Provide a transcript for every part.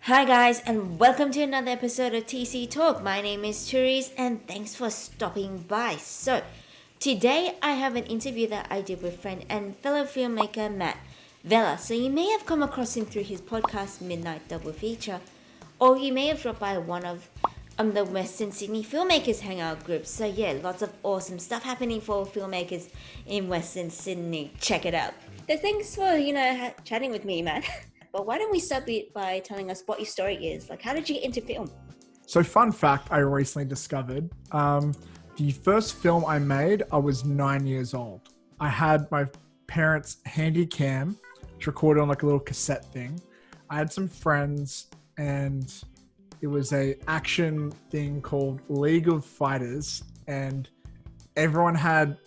Hi guys, and welcome to another episode of TC Talk. My name is Therese and thanks for stopping by. So, today I have an interview that I did with friend and fellow filmmaker Matt Vella. So, you may have come across him through his podcast Midnight Double Feature, or you may have dropped by one of the Western Sydney Filmmakers Hangout groups. So, yeah, lots of awesome stuff happening for filmmakers in Western Sydney. Check it out. So, thanks for, chatting with me, Matt. But why don't we start by telling us what your story is? Like, how did you get into film? So fun fact I recently discovered, the first film I made, I was 9 years old. I had my parents' handy cam, which recorded on like a little cassette thing. I had some friends and it was a action thing called League of Fighters, and everyone had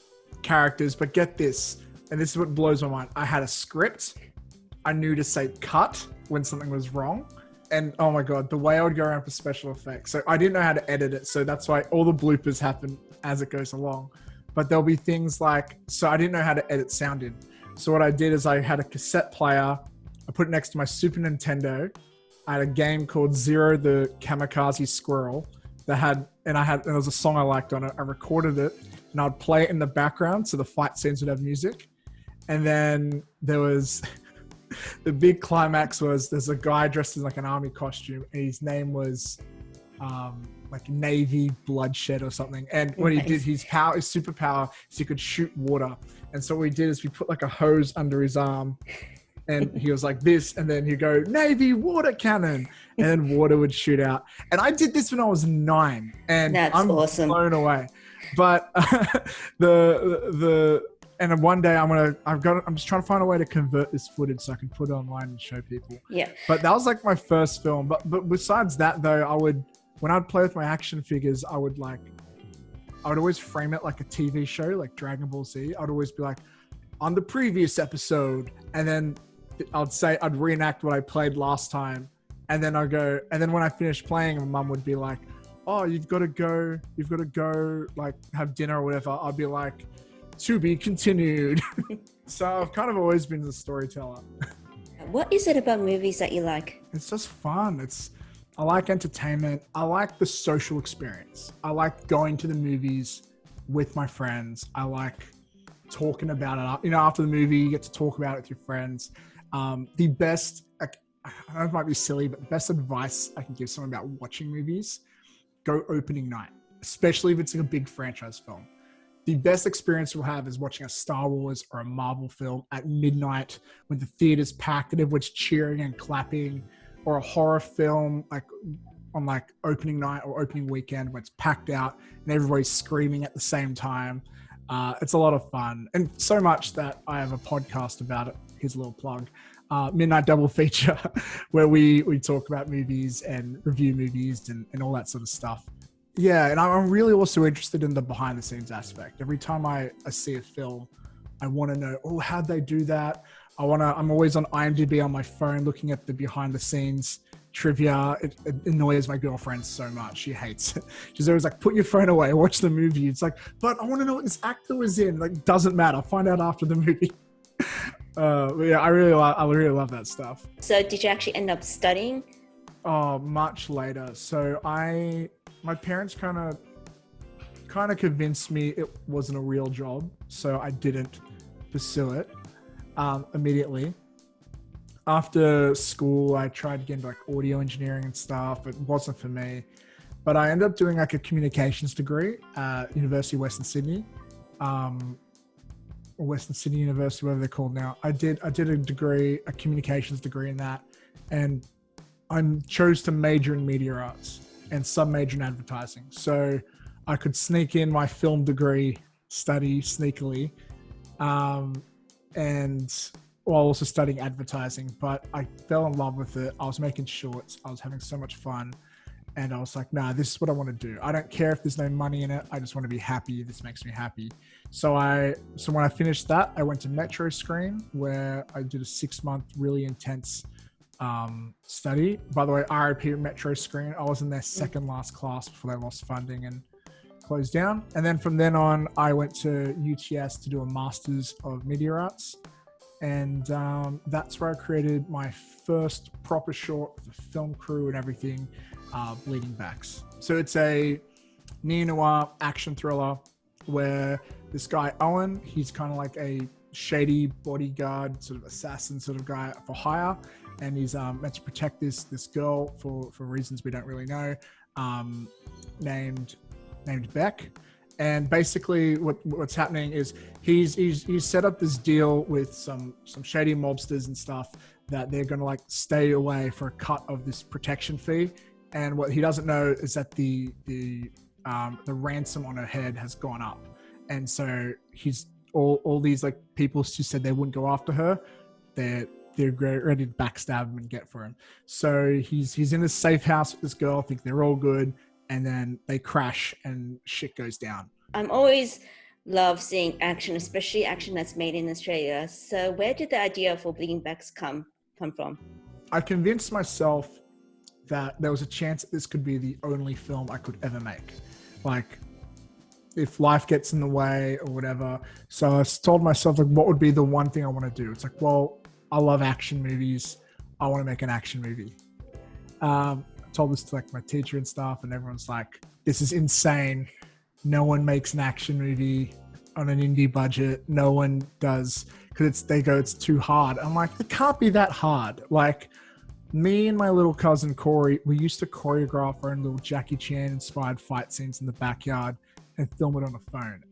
characters, but get this, and this is what blows my mind. I had a script. I knew to say cut when something was wrong. And oh my God, the way I would go around for special effects. So I didn't know how to edit it. So that's why all the bloopers happen as it goes along. But there'll be things like, so I didn't know how to edit sound in. So what I did is I had a cassette player. I put it next to my Super Nintendo. I had a game called Zero the Kamikaze Squirrel and there was a song I liked on it. I recorded it and I'd play it in the background. So the fight scenes would have music. And then there was... the big climax was there's a guy dressed in like an army costume and his name was like Navy Bloodshed or something. And what he did, his superpower is he could shoot water. And so what we did is we put like a hose under his arm and he was like this, and then he'd go, Navy water cannon, and then water would shoot out. And I did this when I was 9 and That's I'm awesome. Blown away. But and then one day I'm just trying to find a way to convert this footage so I can put it online and show people. Yeah. But that was like my first film. But besides that though, when I'd play with my action figures, I would always frame it like a TV show, like Dragon Ball Z. I'd always be like, on the previous episode, and then I'd reenact what I played last time. And then when I finished playing, my mum would be like, oh, you've got to go like have dinner or whatever. I'd be like, to be continued. So I've kind of always been the storyteller. What is it about movies that you like? It's just fun. I like entertainment. I like the social experience. I like going to the movies with my friends. I like talking about it. After the movie, you get to talk about it with your friends. The best, I know it might be silly, but the best advice I can give someone about watching movies, go opening night, especially if it's like a big franchise film. The best experience you'll have is watching a Star Wars or a Marvel film at midnight when the theater's packed and everyone's cheering and clapping, or a horror film like on like opening night or opening weekend when it's packed out and everybody's screaming at the same time. It's a lot of fun, and so much that I have a podcast about it. Here's a little plug. Midnight Double Feature, where we talk about movies and review movies and all that sort of stuff. Yeah, and I'm really also interested in the behind the scenes aspect. Every time I see a film, I want to know, how'd they do that? I'm always on IMDb on my phone looking at the behind the scenes trivia. It annoys my girlfriend so much. She hates it. She's always like, put your phone away, watch the movie. It's like, but I want to know what this actor was in. Like, doesn't matter. Find out after the movie. But yeah, I really love that stuff. So did you actually end up studying? Oh, much later. So my parents kind of convinced me it wasn't a real job, so I didn't pursue it immediately. After school, I tried to get into like audio engineering and stuff. It wasn't for me, but I ended up doing like a communications degree at University of Western Sydney, or Western Sydney University, whatever they're called now. I did a communications degree in that, and I chose to major in media arts and sub-major in advertising. So I could sneak in my film degree study sneakily, and while also studying advertising. But I fell in love with it. I was making shorts. I was having so much fun. And I was like, nah, this is what I want to do. I don't care if there's no money in it. I just want to be happy. This makes me happy. So when I finished that, I went to Metro Screen, where I did a 6-month really intense study. By the way, RIP Metro Screen. I was in their second last class before they lost funding and closed down. And then from then on, I went to UTS to do a Masters of Media Arts. And that's where I created my first proper short with the film crew and everything, Bleeding Backs. So it's a neo-noir action thriller where this guy, Owen, he's kind of like a shady bodyguard, sort of assassin sort of guy for hire. And he's meant to protect this girl for reasons we don't really know, named Beck. And basically what's happening is he's set up this deal with some shady mobsters and stuff that they're going to like stay away for a cut of this protection fee. And what he doesn't know is that the ransom on her head has gone up. And so he's all these like people who said they wouldn't go after her, they're ready to backstab him and get for him. So he's in this safe house with this girl, think they're all good, and then they crash and shit goes down. I'm always love seeing action, especially action that's made in Australia. So where did the idea for Bleeding Backs come from? I convinced myself that there was a chance that this could be the only film I could ever make. Like, if life gets in the way or whatever. So I told myself, like, what would be the one thing I want to do? It's like, well, I love action movies. I want to make an action movie. I told this to like my teacher and stuff, and everyone's like, this is insane. No one makes an action movie on an indie budget. No one does, because it's too hard. I'm like, it can't be that hard. Like, me and my little cousin Corey, we used to choreograph our own little Jackie Chan inspired fight scenes in the backyard and film it on a phone.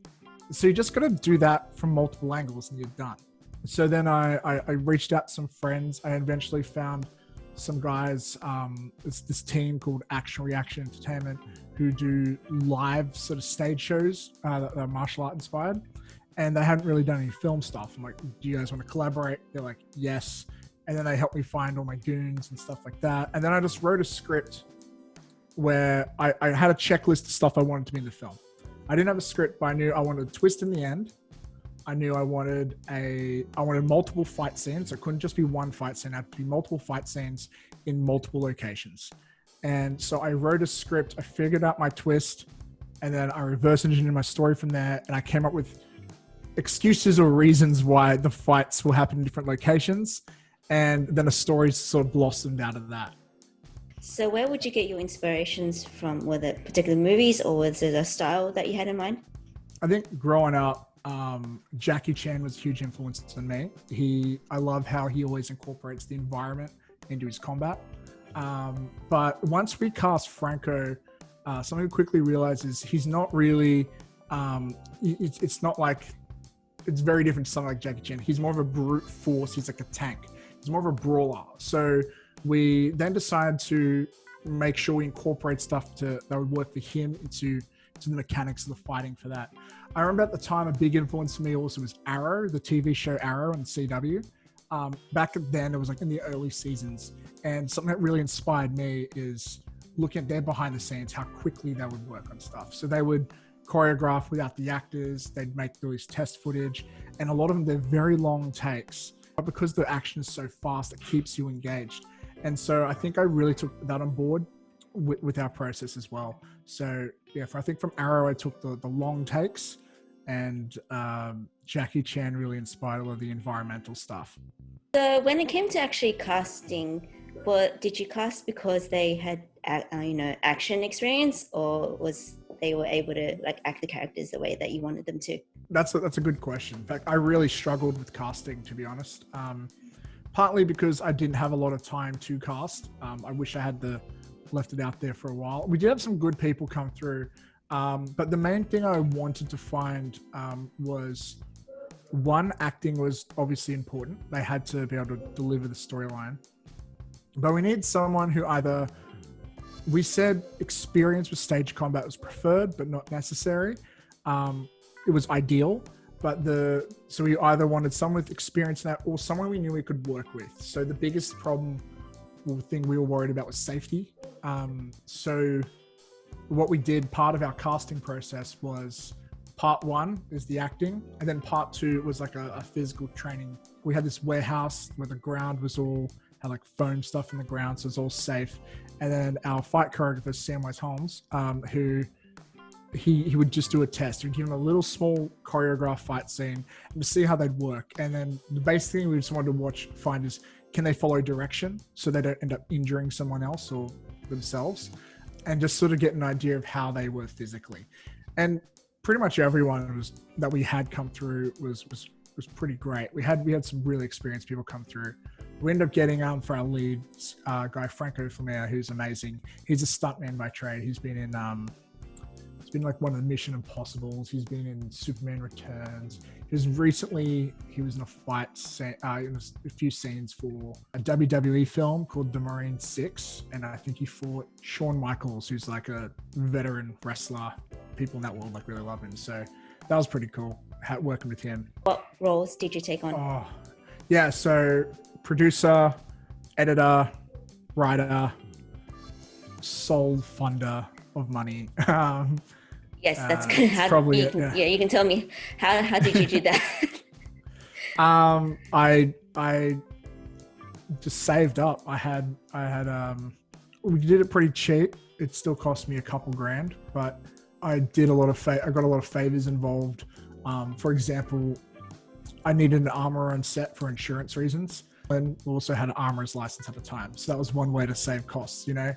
So you just got to do that from multiple angles and you're done. So then I reached out to some friends. I eventually found some guys, it's this team called Action Reaction Entertainment, who do live sort of stage shows that are martial art inspired. And they hadn't really done any film stuff. I'm like, do you guys want to collaborate? They're like, yes. And then they helped me find all my goons and stuff like that. And then I just wrote a script where I had a checklist of stuff I wanted to be in the film. I didn't have a script, but I knew I wanted a twist in the end. I knew I wanted multiple fight scenes. So it couldn't just be one fight scene. It had to be multiple fight scenes in multiple locations. And so I wrote a script. I figured out my twist, and then I reverse engineered my story from there. And I came up with excuses or reasons why the fights will happen in different locations. And then a story sort of blossomed out of that. So where would you get your inspirations from? Were there particular movies, or was it a style that you had in mind? I think growing up, Jackie Chan was a huge influence on me. I love how he always incorporates the environment into his combat. But once we cast Franco, something we quickly realized is he's not really, it's not like, it's very different to something like Jackie Chan. He's more of a brute force. He's like a tank. He's more of a brawler. So we then decided to make sure we incorporate stuff that would work for him into the mechanics of the fighting for that. I remember at the time, a big influence for me also was Arrow, the TV show Arrow on CW. Back then, it was like in the early seasons. And something that really inspired me is looking at their behind the scenes, how quickly they would work on stuff. So they would choreograph without the actors. They'd make all this test footage. And a lot of them, they're very long takes. But because the action is so fast, it keeps you engaged. And so I think I really took that on board with our process as well. So yeah, I think from Arrow, I took the long takes, and Jackie Chan really inspired a lot of the environmental stuff. So when it came to actually casting, did you cast because they had action experience, or was they were able to like act the characters the way that you wanted them to? That's a good question. In fact, I really struggled with casting, to be honest. Partly because I didn't have a lot of time to cast. I wish I had left it out there for a while. We did have some good people come through, but the main thing I wanted to find was, one, acting was obviously important. They had to be able to deliver the storyline. But we need someone who we said experience with stage combat was preferred, but not necessary. It was ideal. So we either wanted someone with experience in that, or someone we knew we could work with. So the biggest thing we were worried about was safety. So what we did, part of our casting process was, part one is the acting, and then part two was like a physical training. We had this warehouse where the ground had like foam stuff in the ground, so it's all safe. And then our fight choreographer, Samwise Holmes, who he would just do a test. He'd give them a little small choreographed fight scene and to see how they'd work. And then the basic thing we just wanted to find is, can they follow direction so they don't end up injuring someone else or themselves, and just sort of get an idea of how they were physically. And pretty much everyone that we had come through was pretty great. We had some really experienced people come through. We ended up getting for our lead guy, Franco Filmmaker, who's amazing. He's a stuntman by trade. He's been like one of the Mission Impossibles. He's been in Superman Returns. He was in a fight scene, in a few scenes for a WWE film called The Marine 6. And I think he fought Shawn Michaels, who's like a veteran wrestler. People in that world like really love him. So that was pretty cool working with him. What roles did you take on? Oh, yeah. So producer, editor, writer, sole funder of money. Yes, that's good. Probably you can tell me how did you do that? I just saved up. I had we did it pretty cheap. It still cost me a couple grand, but I did I got a lot of favors involved. For example, I needed an armorer on set for insurance reasons, and also had an armorer's license at the time. So that was one way to save costs. I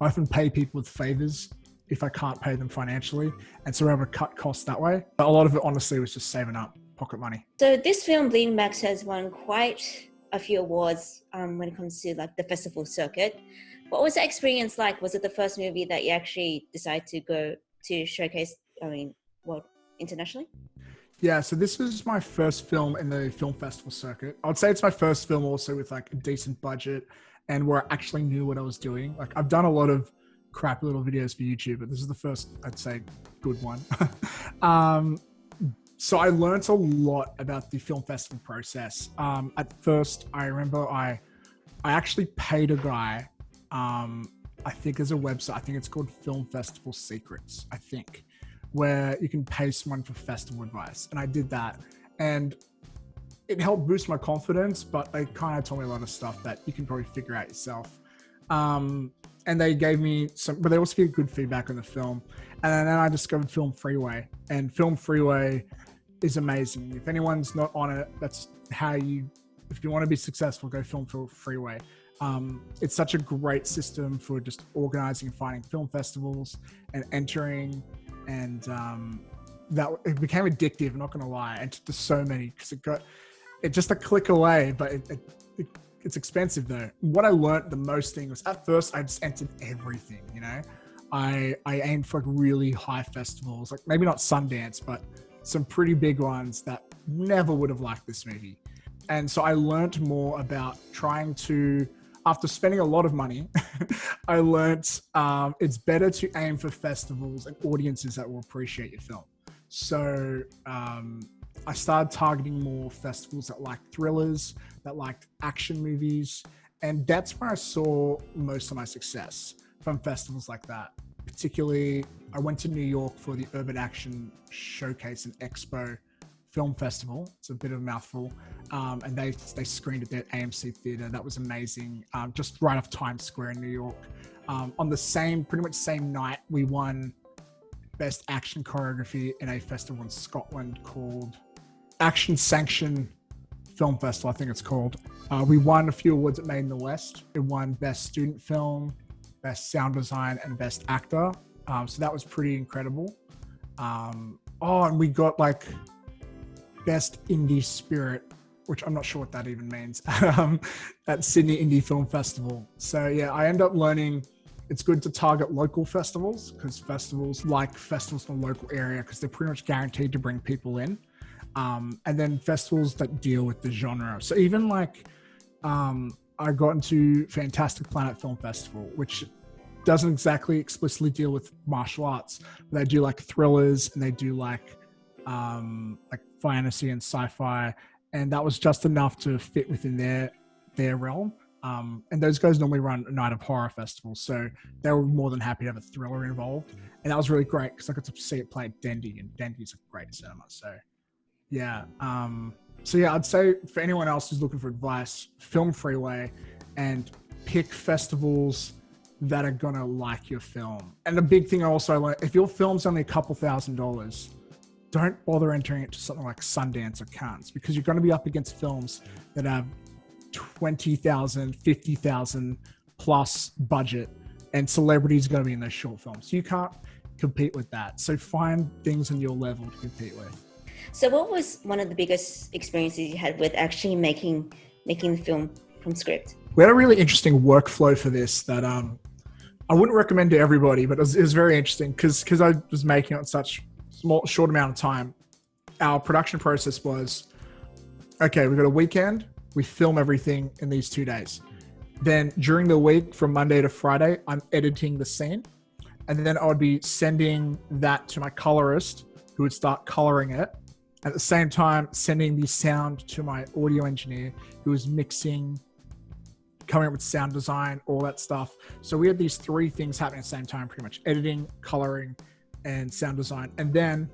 often pay people with favors if I can't pay them financially, and so we're able to cut costs that way. But a lot of it honestly was just saving up pocket money. So this film, Bleeding Max, has won quite a few awards when it comes to like the festival circuit. What was the experience like? Was it the first movie that you actually decided to go to showcase, internationally? Yeah, so this was my first film in the film festival circuit. I would say it's my first film also with like a decent budget and where I actually knew what I was doing. Like I've done a lot of crappy little videos for YouTube, but this is the first, I'd say, good one. So I learned a lot about the film festival process. At first, I remember I actually paid a guy, I think there's a website, I think it's called Film Festival Secrets, I think, where you can pay someone for festival advice. And I did that. And it helped boost my confidence, but they kind of told me a lot of stuff that you can probably figure out yourself. And they gave me but they also gave good feedback on the film. And then I discovered Film Freeway, and Film Freeway is amazing. If anyone's not on it, that's if you want to be successful, go Film Freeway. It's such a great system for just organizing and finding film festivals and entering, and that it became addictive, I'm not going to lie. I entered to so many because it just a click away, but it's expensive though. What I learned the most thing was, at first I just entered everything, I aimed for like really high festivals, like maybe not Sundance, but some pretty big ones that never would have liked this movie. And so I learned more about trying to, after spending a lot of money, I learned it's better to aim for festivals and audiences that will appreciate your film. So I started targeting more festivals that like thrillers, that liked action movies. And that's where I saw most of my success, from festivals like that. Particularly, I went to New York for the Urban Action Showcase and Expo Film Festival. It's a bit of a mouthful. And they screened at their AMC theater. That was amazing. Just right off Times Square in New York. On the pretty much same night, we won Best Action Choreography in a festival in Scotland called Action Sanction Film Festival, I think it's called. We won a few awards at Made in the West. It won Best Student Film, Best Sound Design, and Best Actor. So that was pretty incredible. And we got like Best Indie Spirit, which I'm not sure what that even means, at Sydney Indie Film Festival. So yeah, I end up learning it's good to target local festivals, because festivals like festivals in the local area, because they're pretty much guaranteed to bring people in. And then festivals that deal with the genre. So even like, I got into Fantastic Planet Film Festival, which doesn't exactly explicitly deal with martial arts, but they do like thrillers, and they do like fantasy and sci-fi. And that was just enough to fit within their realm. And those guys normally run a night of horror festivals, so they were more than happy to have a thriller involved. And that was really great because I got to see it play at Dendy, and Dendy's a great cinema. So yeah. I'd say for anyone else who's looking for advice, Film Freeway, and pick festivals that are gonna like your film. And the big thing I also like, if your film's only a couple $1,000s, don't bother entering it to something like Sundance or Cannes, because you're going to be up against films that have 20,000, 50,000 plus budget, and celebrities are going to be in those short films. So you can't compete with that. So find things on your level to compete with. So what was one of the biggest experiences you had with actually making the film from script? We had a really interesting workflow for this that I wouldn't recommend to everybody, but it was very interesting because I was making it in such short amount of time. Our production process was, okay, we've got a weekend, we film everything in these 2 days. Then during the week from Monday to Friday, I'm editing the scene. And then I would be sending that to my colorist who would start coloring it. At the same time, sending the sound to my audio engineer who was mixing, coming up with sound design, all that stuff. So we had these 3 things happening at the same time, pretty much: editing, coloring, and sound design. And then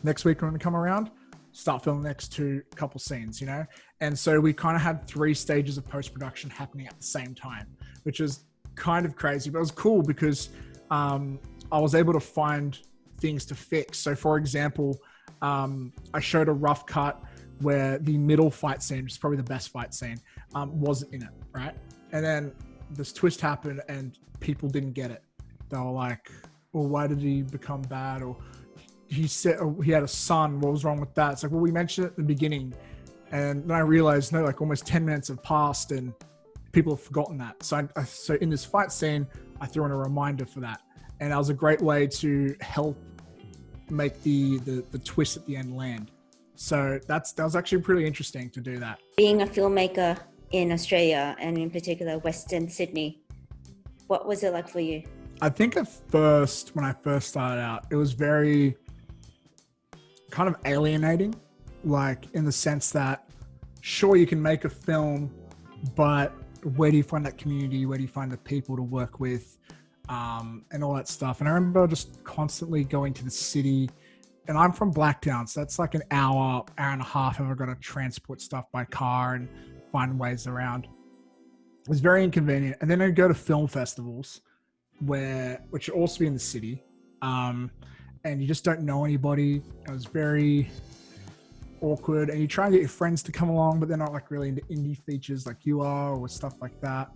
next week when we come around, start filming the next 2 couple scenes, you know? And so we kind of had 3 stages of post-production happening at the same time, which is kind of crazy, but it was cool because I was able to find things to fix. So for example, I showed a rough cut where the middle fight scene, which is probably the best fight scene, wasn't in it, right? And then this twist happened and people didn't get it. They were like, well, why did he become bad? Or he said he had a son, what was wrong with that? It's like, well, we mentioned it at the beginning. And then I realized, no, like almost 10 minutes have passed and people have forgotten that. So so in this fight scene, I threw in a reminder for that. And that was a great way to help make the twist at the end land. So that was actually pretty interesting to do that. Being a filmmaker in Australia, and in particular Western Sydney, what was it like for you? I think at first, when I first started out, it was very kind of alienating, like in the sense that, sure, you can make a film, but where do you find that community? Where do you find the people to work with, and all that stuff? And I remember just constantly going to the city, and I'm from Blacktown, so that's like an hour and a half if I've got to transport stuff by car and find ways around. It was very inconvenient. And then I'd go to film festivals, which would also be in the city, and you just don't know anybody. It was very awkward, and you try and get your friends to come along, but they're not like really into indie features like you are or stuff like that.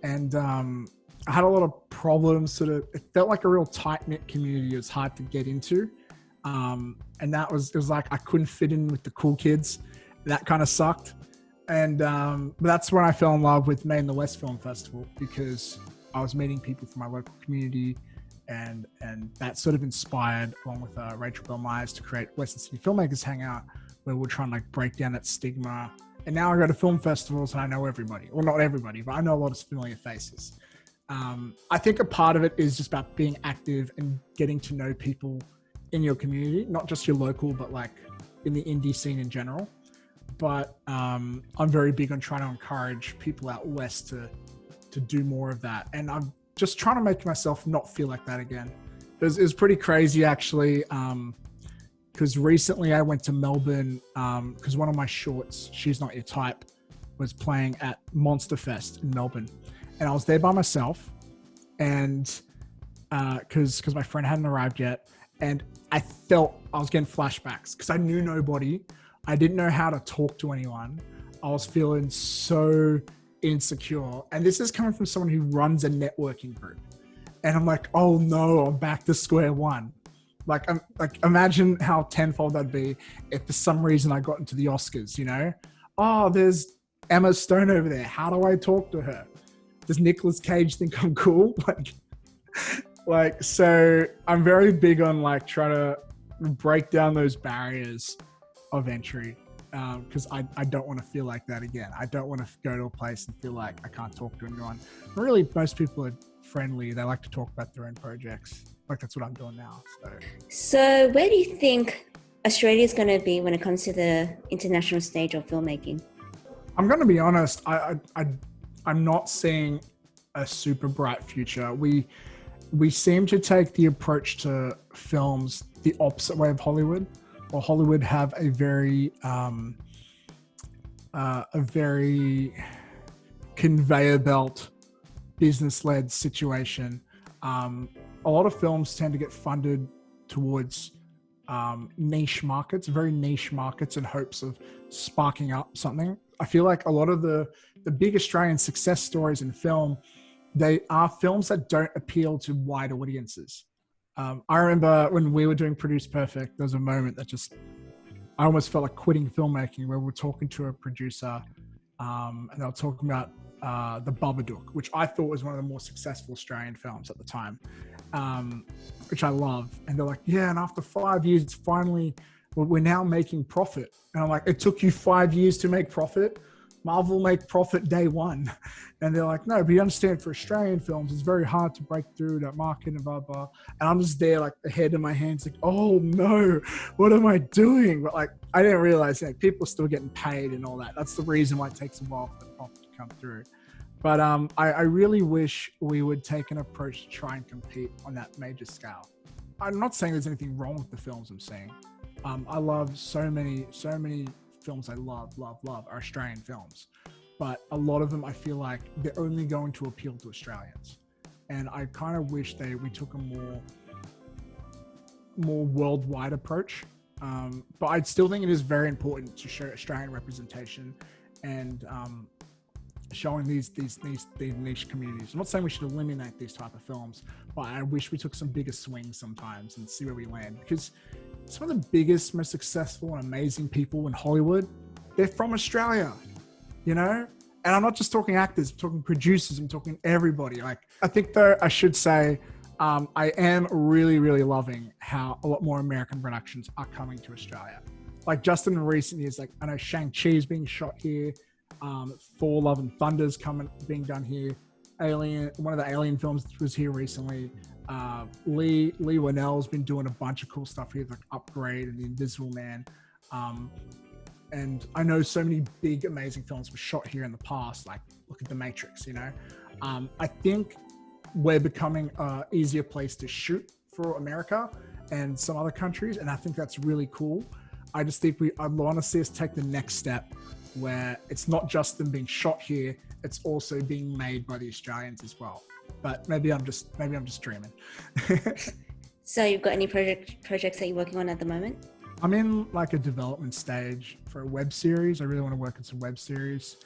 And I had a lot of problems. It felt like a real tight-knit community. It was hard to get into, and it was like I couldn't fit in with the cool kids. That kind of sucked. And that's when I fell in love with May in the West Film Festival, because I was meeting people from my local community, and that sort of inspired, along with Rachel Bell Myers, to create Western Sydney Filmmakers Hangout, where we're trying to like break down that stigma. And now I go to film festivals and I know everybody. Well, not everybody, but I know a lot of familiar faces. I think a part of it is just about being active and getting to know people in your community, not just your local, but like in the indie scene in general. But I'm very big on trying to encourage people out west to do more of that. And I'm just trying to make myself not feel like that again. It was pretty crazy, actually, because recently I went to Melbourne because one of my shorts, She's Not Your Type, was playing at Monster Fest in Melbourne. And I was there by myself, and because my friend hadn't arrived yet, and I felt I was getting flashbacks because I knew nobody. I didn't know how to talk to anyone. I was feeling so insecure. And this is coming from someone who runs a networking group. And I'm like, oh no, I'm back to square one. Like, imagine how tenfold that'd be if for some reason I got into the Oscars, you know? Oh, there's Emma Stone over there. How do I talk to her? Does Nicolas Cage think I'm cool? So I'm very big on like trying to break down those barriers of entry, because I don't want to feel like that again. I don't want to go to a place and feel like I can't talk to anyone. Really, most people are friendly. They like to talk about their own projects. Like that's what I'm doing now. So where do you think Australia is going to be when it comes to the international stage of filmmaking? I'm going to be honest. I'm not seeing a super bright future. We seem to take the approach to films the opposite way of Hollywood. Or Hollywood have a very conveyor belt business-led situation. A lot of films tend to get funded towards niche markets, very niche markets, in hopes of sparking up something. I feel like a lot of the big Australian success stories in film, they are films that don't appeal to wide audiences. I remember when we were doing Produce Perfect, there was a moment that just, I almost felt like quitting filmmaking, where we were talking to a producer and they were talking about The Babadook, which I thought was one of the more successful Australian films at the time, which I love. And they're like, yeah, and after 5 years, it's finally, we're now making profit. And I'm like, it took you 5 years to make profit? Marvel make profit day one. And they're like, no, but you understand, for Australian films, it's very hard to break through that market and blah, blah. And I'm just there, like, the head in my hands, like, oh no, what am I doing? But like, I didn't realize that people are still getting paid and all that. That's the reason why it takes a while for the profit to come through. But I really wish we would take an approach to try and compete on that major scale. I'm not saying there's anything wrong with the films I'm seeing. I love so many films I love are Australian films. But a lot of them, I feel like they're only going to appeal to Australians. And I kind of wish we took a more worldwide approach. But I still think it is very important to show Australian representation and showing these niche communities. I'm not saying we should eliminate these type of films, but I wish we took some bigger swings sometimes and see where we land. Because some of the biggest, most successful and amazing people in Hollywood, they're from Australia, you know? And I'm not just talking actors, I'm talking producers, I'm talking everybody. Like, I think though, I should say, I am really, really loving how a lot more American productions are coming to Australia. Like, just in recent years, like, I know Shang-Chi is being shot here. Thor: Love and Thunder's being done here. Alien, one of the Alien films was here recently. Lee Winnell's been doing a bunch of cool stuff here, like Upgrade and The Invisible Man. And I know so many big, amazing films were shot here in the past, like look at The Matrix, you know? I think we're becoming an easier place to shoot for America and some other countries, and I think that's really cool. I just think I want to see us take the next step where it's not just them being shot here, it's also being made by the Australians as well. But maybe I'm just dreaming. So you've got any projects that you're working on at the moment? I'm in like a development stage for a web series. I really want to work on some web series.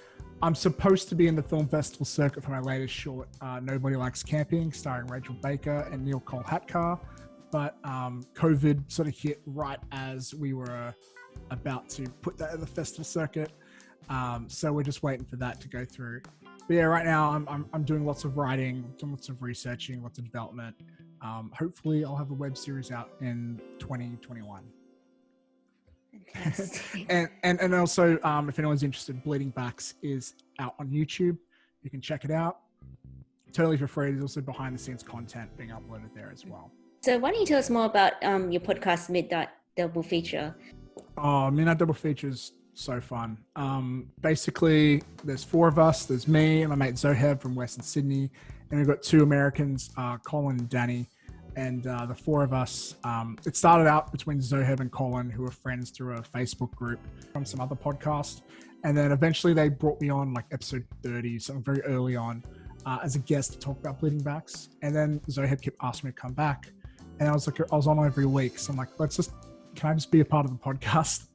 I'm supposed to be in the film festival circuit for my latest short, Nobody Likes Camping, starring Rachel Baker and Neil Cole-Hatkar. But COVID sort of hit right as we were about to put that in the festival circuit. So we're just waiting for that to go through. But yeah, right now I'm doing lots of writing, doing lots of researching, lots of development. Hopefully I'll have a web series out in 2021. and also, if anyone's interested, Bleeding Backs is out on YouTube. You can check it out totally for free. There's also behind the scenes content being uploaded there as well. So why don't you tell us more about your podcast, Midnight Double Feature? Oh, Midnight Double Feature is so fun. Basically, there's four of us. There's me and my mate Zoheb from Western Sydney, and we've got two Americans, Colin and Danny. And the four of us, it started out between Zoheb and Colin, who were friends through a Facebook group from some other podcast. And then eventually they brought me on like episode 30, something very early on, as a guest to talk about Bleeding Backs. And then Zoheb kept asking me to come back. And I was on every week. So I'm like, can I just be a part of the podcast?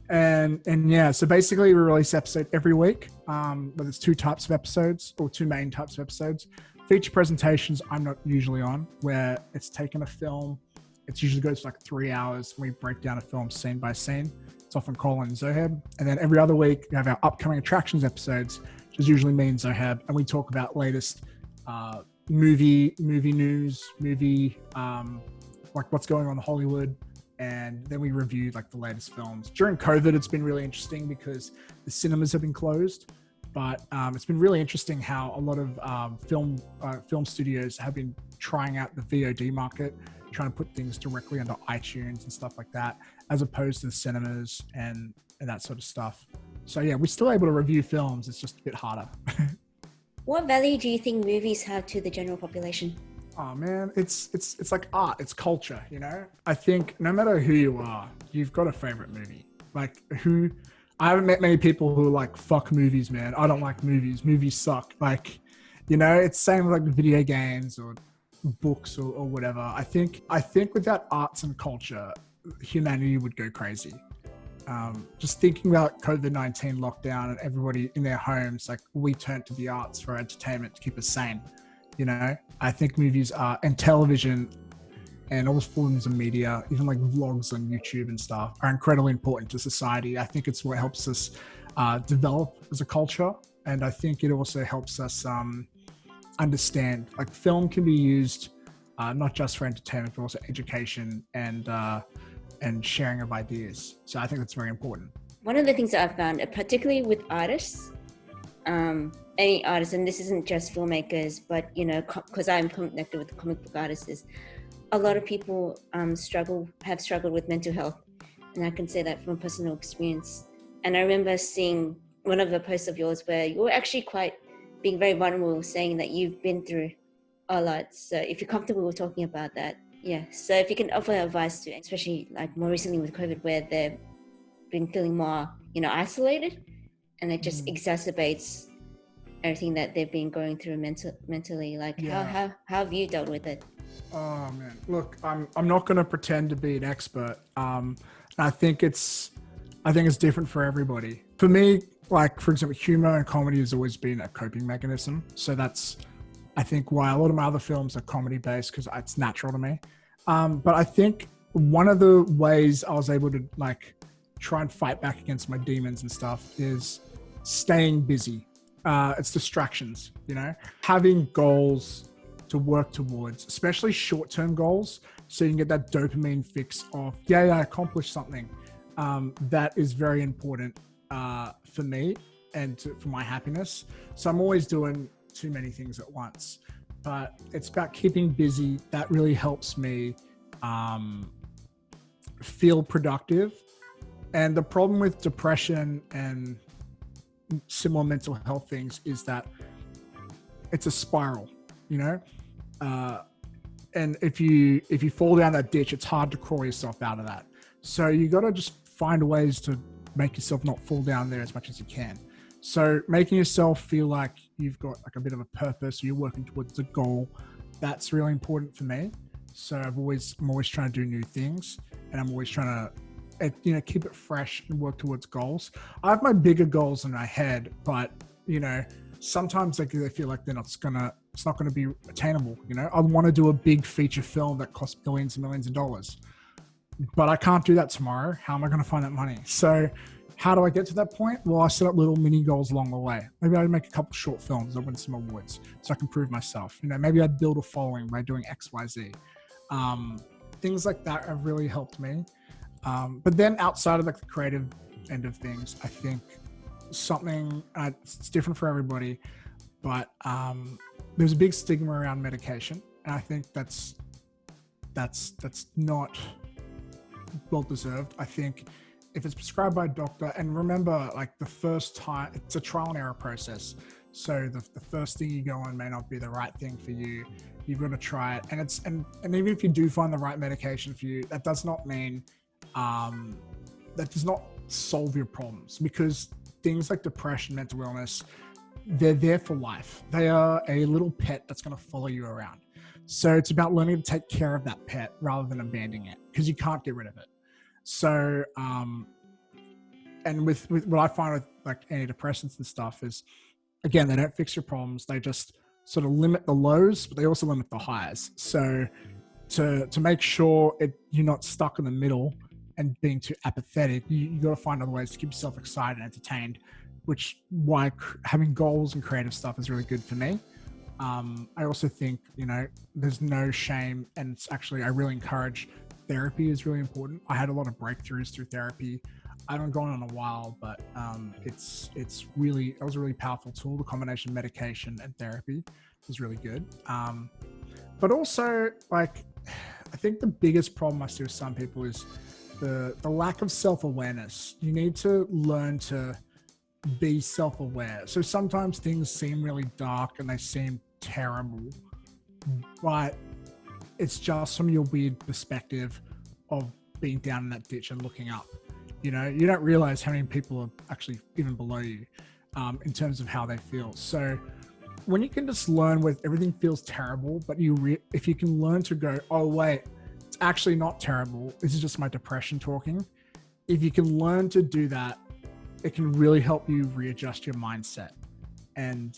and yeah, so basically we release episode every week. But there's two types of episodes, or two main types of episodes. Feature presentations I'm not usually on, where it's taken a film. It usually goes for like 3 hours. We break down a film scene by scene. It's often Colin and Zoheb. And then every other week we have our upcoming attractions episodes, which is usually me and Zoheb. And we talk about latest movie news, like what's going on in Hollywood. And then we review like the latest films. During COVID, it's been really interesting because the cinemas have been closed. But it's been really interesting how a lot of film studios have been trying out the VOD market, trying to put things directly onto iTunes and stuff like that, as opposed to the cinemas and that sort of stuff. So yeah, we're still able to review films. It's just a bit harder. What value do you think movies have to the general population? Oh man, it's like art, it's culture, you know? I think no matter who you are, you've got a favorite movie. I haven't met many people who are like, fuck movies, man. I don't like movies. Movies suck. Like, It's same with like video games or books or whatever. I think without arts and culture, humanity would go crazy. Just thinking about COVID-19 lockdown and everybody in their homes, like we turned to the arts for entertainment to keep us sane. I think movies are, and television and all forms of media, even like vlogs on YouTube and stuff, are incredibly important to society. I think it's what helps us develop as a culture. And I think it also helps us understand, like film can be used not just for entertainment, but also education and sharing of ideas. So I think that's very important. One of the things that I've found, particularly with artists, any artists, and this isn't just filmmakers, but because I'm connected with the comic book artists, is a lot of people have struggled with mental health, and I can say that from personal experience. And I remember seeing one of the posts of yours where you were actually quite being very vulnerable, saying that you've been through a lot. So if you're comfortable with talking about that, yeah. So if you can offer advice to, especially like more recently with COVID, where they've been feeling more, isolated, and it just exacerbates everything that they've been going through mentally. Like how have you dealt with it? Oh man, look, I'm not going to pretend to be an expert. I think it's different for everybody. For me, like for example, humor and comedy has always been a coping mechanism. So that's, I think, why a lot of my other films are comedy based, because it's natural to me. But I think one of the ways I was able to like try and fight back against my demons and stuff is staying busy. It's distractions, having goals to work towards, especially short-term goals, so you can get that dopamine fix of, I accomplished something. That is very important for me and for my happiness. So I'm always doing too many things at once, but it's about keeping busy. That really helps me feel productive. And the problem with depression and similar mental health things is that it's a spiral, and if you fall down that ditch, it's hard to crawl yourself out of that. So you got to just find ways to make yourself not fall down there as much as you can. So making yourself feel like you've got like a bit of a purpose, you're working towards a goal, that's really important for me. So I'm always trying to do new things, and I'm always trying to keep it fresh and work towards goals. I have my bigger goals in my head, but sometimes they feel like it's not gonna be attainable. I want to do a big feature film that costs billions and millions of dollars, but I can't do that tomorrow. How am I going to find that money? So how do I get to that point? Well, I set up little mini goals along the way. Maybe I'd make a couple short films that win some awards so I can prove myself. Maybe I'd build a following by doing X, Y, Z. Things like that have really helped me. But then outside of like the creative end of things, I think something, it's different for everybody, but there's a big stigma around medication. And I think that's not well deserved. I think if it's prescribed by a doctor, and remember, like the first time, it's a trial and error process. So the first thing you go on may not be the right thing for you. You've got to try it. And even if you do find the right medication for you, that does not mean, that does not solve your problems, because things like depression, mental illness, they're there for life. They are a little pet that's going to follow you around. So it's about learning to take care of that pet rather than abandoning it, because you can't get rid of it. So, and with what I find with like antidepressants and stuff is, again, they don't fix your problems. They just sort of limit the lows, but they also limit the highs. So to make sure you're not stuck in the middle and being too apathetic, you got to find other ways to keep yourself excited and entertained, which why having goals and creative stuff is really good for me. I also think, there's no shame, and it's actually, I really encourage therapy is really important. I had a lot of breakthroughs through therapy. I haven't gone on a while, but it was a really powerful tool. The combination of medication and therapy was really good. But also, like, I think the biggest problem I see with some people is the lack of self-awareness. You need to learn to be self-aware. So sometimes things seem really dark and they seem terrible, but it's just from your weird perspective of being down in that ditch and looking up. You don't realize how many people are actually even below you in terms of how they feel. So when you can just learn where everything feels terrible, but if you can learn to go, oh wait, it's actually not terrible. This is just my depression talking. If you can learn to do that, it can really help you readjust your mindset. And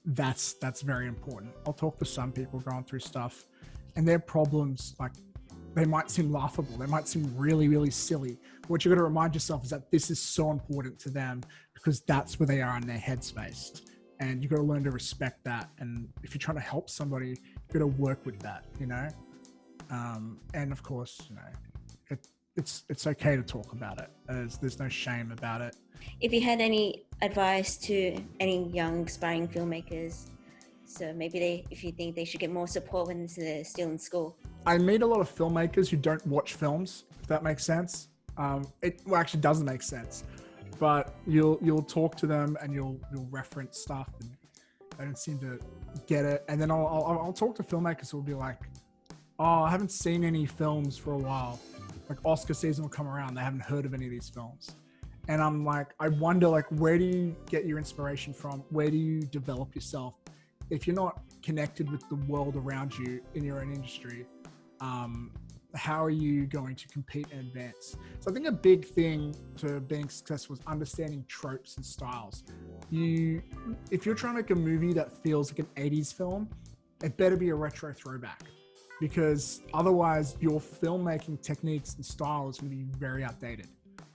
that's very important. I'll talk to some people going through stuff and their problems, like, they might seem laughable. They might seem really, really silly. What you got to remind yourself is that this is so important to them because that's where they are in their headspace. And you got to learn to respect that. And if you're trying to help somebody, you got to work with that, you know? And of course, you know, it's okay to talk about it. There's no shame about it. If you had any advice to any young aspiring filmmakers, so maybe if you think they should get more support when they're still in school. I meet a lot of filmmakers who don't watch films, if that makes sense. It actually doesn't make sense, but you'll talk to them and you'll reference stuff and they don't seem to get it. And then I'll talk to filmmakers who will be like, oh, I haven't seen any films for a while. Like Oscar season will come around, they haven't heard of any of these films. And I'm like, I wonder, like, where do you get your inspiration from? Where do you develop yourself? If you're not connected with the world around you in your own industry, how are you going to compete and advance? So I think a big thing to being successful is understanding tropes and styles. If you're trying to make a movie that feels like an 80s film, it better be a retro throwback, because otherwise your filmmaking techniques and style is going to be very outdated,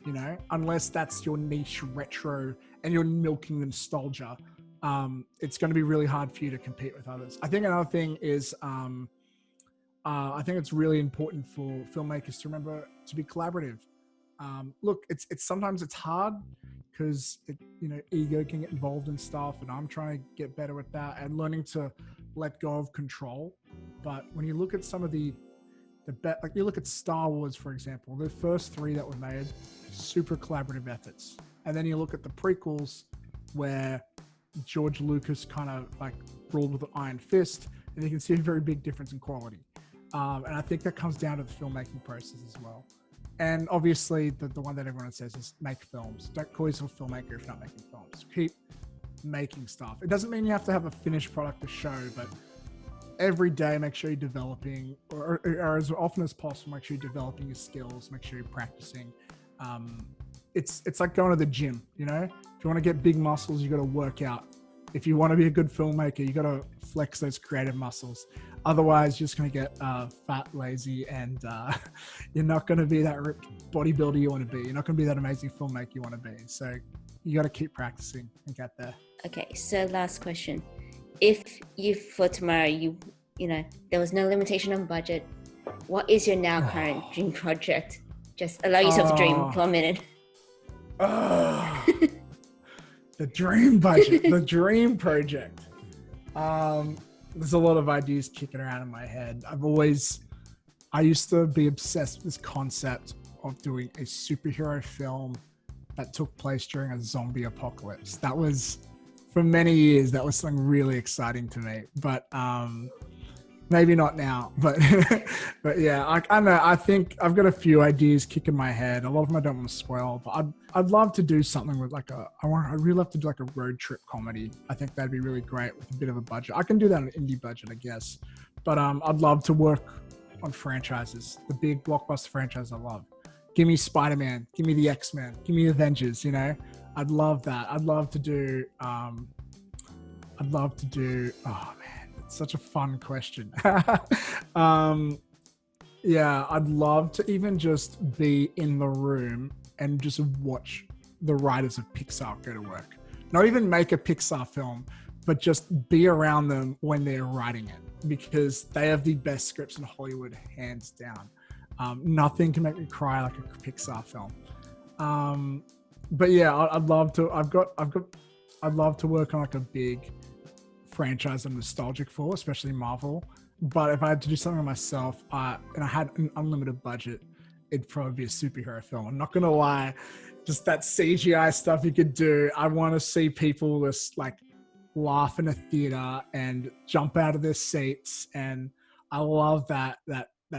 you know, unless that's your niche retro and you're milking the nostalgia. It's going to be really hard for you to compete with others. I think another thing is, I think it's really important for filmmakers to remember to be collaborative. Look, it's sometimes it's hard because ego can get involved in stuff, and I'm trying to get better with that and learning to let go of control. But when you look at some of like you look at Star Wars, for example, the first 3 that were made, super collaborative efforts. And then you look at the prequels where George Lucas kind of like ruled with an iron fist, and you can see a very big difference in quality. And I think that comes down to the filmmaking process as well. And obviously the one that everyone says is make films. Don't call yourself a filmmaker if you're not making films. Keep making stuff. It doesn't mean you have to have a finished product to show, but every day make sure you're developing, or as often as possible, make sure you're developing your skills, make sure you're practicing. It's like going to the gym, you know? If you want to get big muscles, you got to work out. If you want to be a good filmmaker, you got to flex those creative muscles. Otherwise, you're just going to get fat, lazy, and you're not going to be that ripped bodybuilder you want to be. You're not going to be that amazing filmmaker you want to be. So you got to keep practicing and get there. Okay, so last question. If for tomorrow, you know, there was no limitation on budget, what is your now current dream project? Just allow yourself to dream for a minute. The dream budget, the dream project. There's a lot of ideas kicking around in my head. I used to be obsessed with this concept of doing a superhero film that took place during a zombie apocalypse. That was, for many years, that was something really exciting to me. But maybe not now. But but yeah, I don't know. I think I've got a few ideas kicking my head. A lot of them I don't want to spoil, but I'd love to do something with I'd really love to do like a road trip comedy. I think that'd be really great with a bit of a budget. I can do that on an indie budget, I guess. But I'd love to work on franchises, the big blockbuster franchise I love. Give me Spider-Man, give me the X-Men, give me Avengers, you know? I'd love that. I'd love to do, oh man, it's such a fun question. Yeah, I'd love to even just be in the room and just watch the writers of Pixar go to work. Not even make a Pixar film, but just be around them when they're writing it, because they have the best scripts in Hollywood, hands down. Nothing can make me cry like a Pixar film. But yeah, I'd love to. I'd love to work on like a big franchise I'm nostalgic for, especially Marvel. But if I had to do something myself, and I had an unlimited budget, it'd probably be a superhero film. I'm not gonna lie, just that CGI stuff you could do. I want to see people just like laugh in a theater and jump out of their seats, and I love that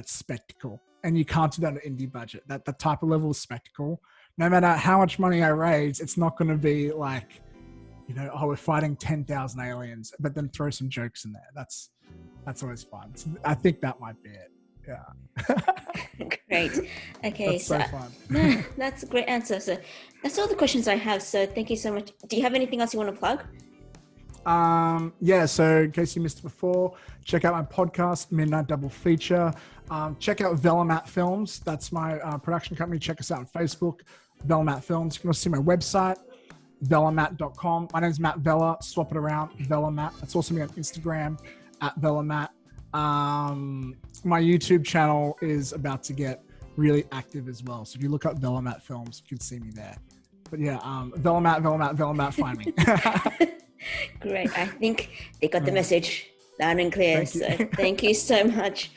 spectacle. And you can't do that on an indie budget. That type of level of spectacle, no matter how much money I raise, it's not going to be like, we're fighting 10,000 aliens, but then throw some jokes in there. That's always fun. So I think that might be it. Yeah. Great. Okay. That's so fun. No, that's a great answer. So that's all the questions I have. So thank you so much. Do you have anything else you want to plug? Yeah, so in case you missed it before, check out my podcast, Midnight Double Feature. Check out Vella Films. That's my production company. Check us out on Facebook, Vella Films. You can also see my website, vellamat.com. My name's Matt Vella. Swap it around, Vellamat. That's also me on Instagram, @Vellamat. My YouTube channel is about to get really active as well. So if you look up Vellamat Films, you can see me there. But yeah, Vellamat, find me. Great. I think they got the message loud and clear. So thank you so much.